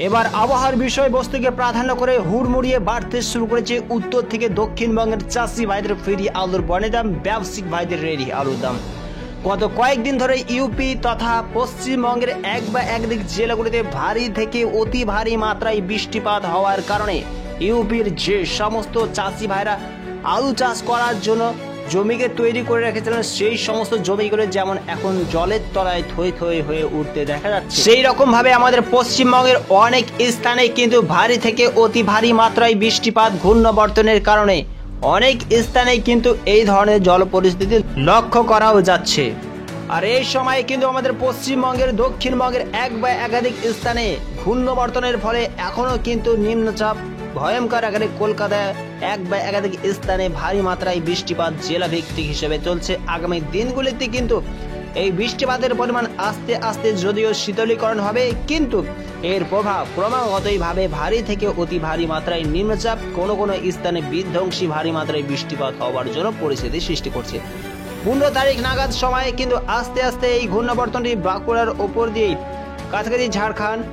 এবার আবহাওয়ার বিষয়বস্তুকে প্রাধান্য করে হুড়মুড়িয়ে বাড়তে শুরু করেছে উত্তর থেকে দক্ষিণবঙ্গের চাষি ভাইদের ফেরি আলুর বনে দাম, ব্যবসায়িক ভাইদের রেডি আলুর দাম। গত কয়েকদিন ধরে ইউপি তথা পশ্চিমবঙ্গের এক বা একাধিক জেলাগুলিতে ভারী থেকে অতি ভারী মাত্রায় বৃষ্টিপাত হওয়ার কারণে ইউপির যে সমস্ত চাষি ভাইরা আলু চাষ করার জন্য জমিকে তৈরি করে রেখেছিলেন, সেই সমস্ত জমিগুলো যেমন এখন জলের তলায় থই থই হয়ে উঠতে দেখা যাচ্ছে, সেই রকম ভাবে আমাদের পশ্চিমবঙ্গের অনেক স্থানে কিন্তু ভারী থেকে অতি ভারী মাত্রায় বৃষ্টিপাত, ঘূর্ণাবর্তনের কারণে অনেক স্থানে কিন্তু এই ধরনের জল পরিস্থিতি লক্ষ্য করাও যাচ্ছে। আর এই সময়ে কিন্তু আমাদের পশ্চিমবঙ্গের দক্ষিণবঙ্গের এক বা একাধিক স্থানে ঘূর্ণাবর্তনের ফলে এখনো কিন্তু নিম্নচাপ ভয়ঙ্কর আকারে কলকাতায় এক বা একাধিক স্থানে ভারী মাত্রায় বৃষ্টিপাত জেলা ভিত্তিক হিসেবে চলছে। আগামী দিনগুলিতে কিন্তু এই বৃষ্টিপাতের পরিমাণ আস্তে আস্তে যদিও শীতলীকরণ হবে, কিন্তু এর প্রভাব ক্রমাগতভাবে ভারী থেকে অতি ভারী মাত্রায় নিম্নচাপ কোনো কোনো স্থানে বিধ্বংসী ভারী মাত্রায় বৃষ্টিপাত হওয়ার জন্য পরিস্থিতি সৃষ্টি করছে। 15 তারিখ নাগাদ সময়ে কিন্তু আস্তে আস্তে এই ঘূর্ণাবর্তনটি বাঁকুড়ার ওপর দিয়ে কাছাকাছি ঝাড়খণ্ড,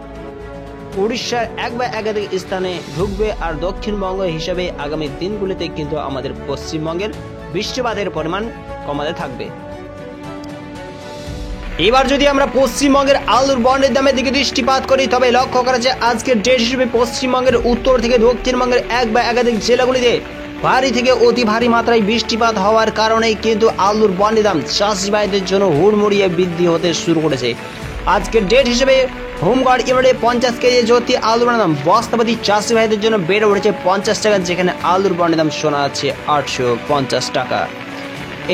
উড়িষ্যার এক বা একাধিক স্থানে ঢুকবে। আর দক্ষিণবঙ্গ হিসেবে আগামী দিনগুলিতে কিন্তু আমাদের পশ্চিমবঙ্গের বৃষ্টিপাতের পরিমাণ কমাতে থাকবে। এবার যদি আমরা পশ্চিমবঙ্গের আলুর বন্ডের দামের দিকে দৃষ্টিপাত করি, তবে লক্ষ্য করা যায় আজকের ডেট হিসেবে পশ্চিমবঙ্গের উত্তর থেকে দক্ষিণবঙ্গের এক বা একাধিক জেলাগুলিতে ভারী থেকে অতি ভারী মাত্রায় বৃষ্টিপাত হওয়ার কারণে কিন্তু আলুর বন্ডের দাম চাষি ভাইদের জন্য হুড়মুড়িয়ে বৃদ্ধি হতে শুরু করেছে। আজকের ডেট হিসেবে হোমগার্ড ইউনিটে 50 কেজি জ্যোতি আলুর বন্ডের দাম বস্তাপতি চাষি ভাইদের জন্য বেড়ে উঠেছে 50 টাকা, যেখানে আলুর বন্ডের দাম শোনা যাচ্ছে 850 টাকা।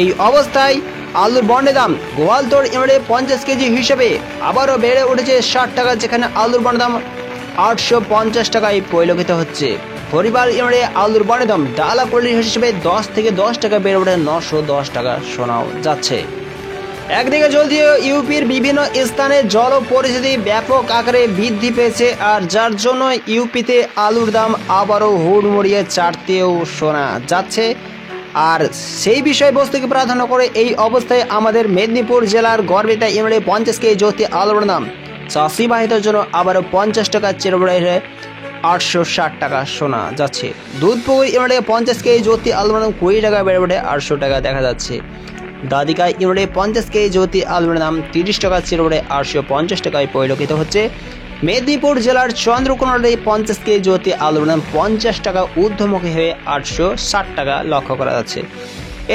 এই অবস্থায় আলুর বন্ডের দাম গোয়ালতোড় ইউনিটে 50 কেজি হিসেবে আবারও বেড়ে উঠেছে 60 টাকা, যেখানে আলুর বন্ডের দাম 850 টাকায় পরিলক্ষিত হচ্ছে। হরিপাল ইউনিটে আলুর বন্ডের দাম ডালা পল্লী হিসেবে 10 থেকে 10 টাকা বেড়ে উঠে 910 টাকা শোনাও যাচ্ছে। একদিকে যদিও ইউপির বিভিন্ন স্থানে জল পরিস্থিতি ব্যাপক আকারে বৃদ্ধি পেয়েছে, আর যার জন্য ইউপিতে আলুর দাম আবারও হুড়মুড়িয়ে চাটতেও শোনা যাচ্ছে। আর সেই বিষয়বস্তুকে প্রাধান্য করে এই অবস্থায় আমাদের মেদিনীপুর জেলার গড়বেতা ইউনিটে 50 কেজি জ্যোতি আলুর দাম চাষি বাহিতার জন্য আবারও 50 টাকা চেড়ে বেড়ে 860 টাকা শোনা যাচ্ছে। দুধপুকুর ইউনিটে 50 কেজি জ্যোতি আলুর দাম 20 টাকা বেড়ে উঠে 800 টাকা দেখা যাচ্ছে। দাদিকা ইউনিটে 50 কেজি জ্যোতি আলুর দাম 30 টাকা চেড়ে উঠে 850 টাকায় পরিলক্ষিত হচ্ছে। মেদিনীপুর জেলার চন্দ্রকোনাতে 50 কেজি জ্যোতি আলুর দাম 50 টাকা ঊর্ধ্বমুখী হয়ে 860 টাকা লক্ষ্য করা যাচ্ছে।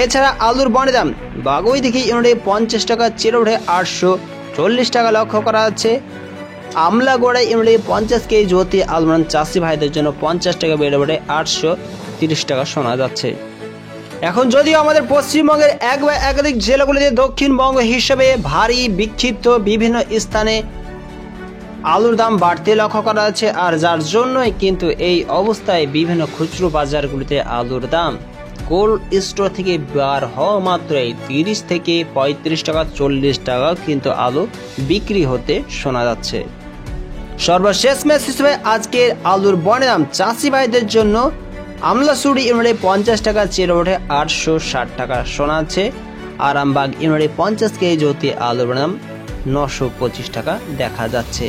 এছাড়া আলুর বন্ডের দাম বাগুইদিঘি ইউনিটে 50 টাকা চেড়ে উঠে 840 টাকা লক্ষ্য করা যাচ্ছে। আমলাগোড়া ইউনিটে 50 কেজি জ্যোতি আলুর দাম চাষি ভাইদের জন্য 50 টাকা বেড়ে উঠে 830 টাকা শোনা যাচ্ছে। এখন যদিও আমাদের পশ্চিমবঙ্গের এক বা একাধিক জেলাগুলিতে দক্ষিণবঙ্গ হিসেবে ভারী বিক্ষিপ্ত বিভিন্ন স্থানে আলুর দাম বাড়তে লক্ষ্য করা যাচ্ছে, আর যার জন্যই কিন্তু এই অবস্থায় বিভিন্ন খুচরো বাজারগুলিতে আলুর দাম কোল্ড স্টোর থেকে বার হওয়া মাত্রই 30 থেকে 35 টাকা 40 টাকা কিন্তু আলু বিক্রি হতে শোনা যাচ্ছে। সর্বশেষ ম্যাচ হিসেবে আজকের আলুর বন্ডের দাম চাষি ভাইদের জন্য আমলাসুড়ি ইউনিটে 50 টাকা চেড়ে ওঠে 860 টাকা শোনা যাচ্ছে। আরামবাগ ইউনিটে 50 কেজি জ্যোতি আলুর দাম 925 টাকা দেখা যাচ্ছে।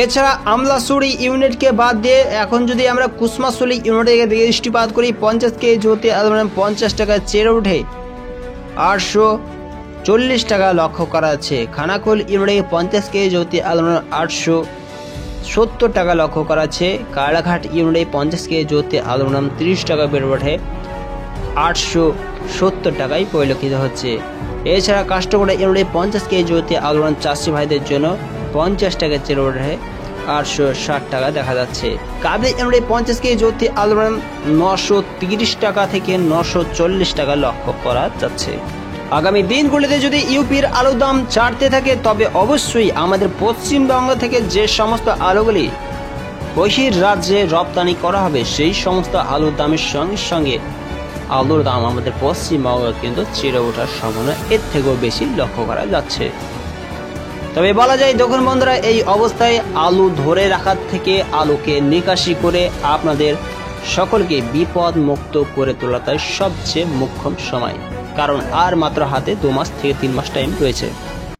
এছাড়া আমলাসুড়ি ইউনিটকে বাদ দিয়ে এখন যদি আমরা কুসমাশুলি ইউনিটে দৃষ্টিপাত করি, 50 কেজি জ্যোতি আলুর দাম 50 টাকা চেড়ে ওঠে 840 টাকা লক্ষ্য করা যাচ্ছে। খানাকুল ইউনিটে 50 কেজি জ্যোতি আলুর দাম 870 টাকা লক্ষ্য করা যাচ্ছে। কালাঘাট ইউনিটে 50 কেজি জ্যোতি আলুর দাম 30 টাকা বেড়ে ওঠে 870 টাকায় পরিলক্ষিত হচ্ছে। এছাড়া কাস্টমার ইউনিটে 50 কেজি জ্যোতি আলুর দাম চাষি ভাইদের জন্য 50 টাকা চেড়ে ওঠে 860 টাকা দেখা যাচ্ছে। কাবলি ইউনিটে 50 কেজি জ্যোতি আলুর দাম 930 টাকা থেকে 940 টাকা লক্ষ্য করা যাচ্ছে। আগামী দিনগুলিতে যদি ইউপির আলুর দাম ছাড়তে থাকে, তবে অবশ্যই আমাদের পশ্চিমবঙ্গ থেকে যে সমস্ত আলুগুলি বহির রাজ্যে রপ্তানি করা হবে, সেই সমস্ত আলুর দামের সঙ্গে সঙ্গে আলুর দাম আমাদের পশ্চিমবঙ্গ কিন্তু চেড়ে ওঠার সম্ভাবনা এর থেকেও বেশি লক্ষ্য করা যাচ্ছে। তবে বলা যায় দেখুন বন্ধুরা, এই অবস্থায় আলু ধরে রাখার থেকে আলুকে নিকাশি করে আপনাদের সকলকে বিপদ মুক্ত করে তোলাটাই সবচেয়ে মোক্ষম সময়, কারণ আর মাত্র হাতে 2 মাস থেকে 3 মাস টাইম রয়েছে।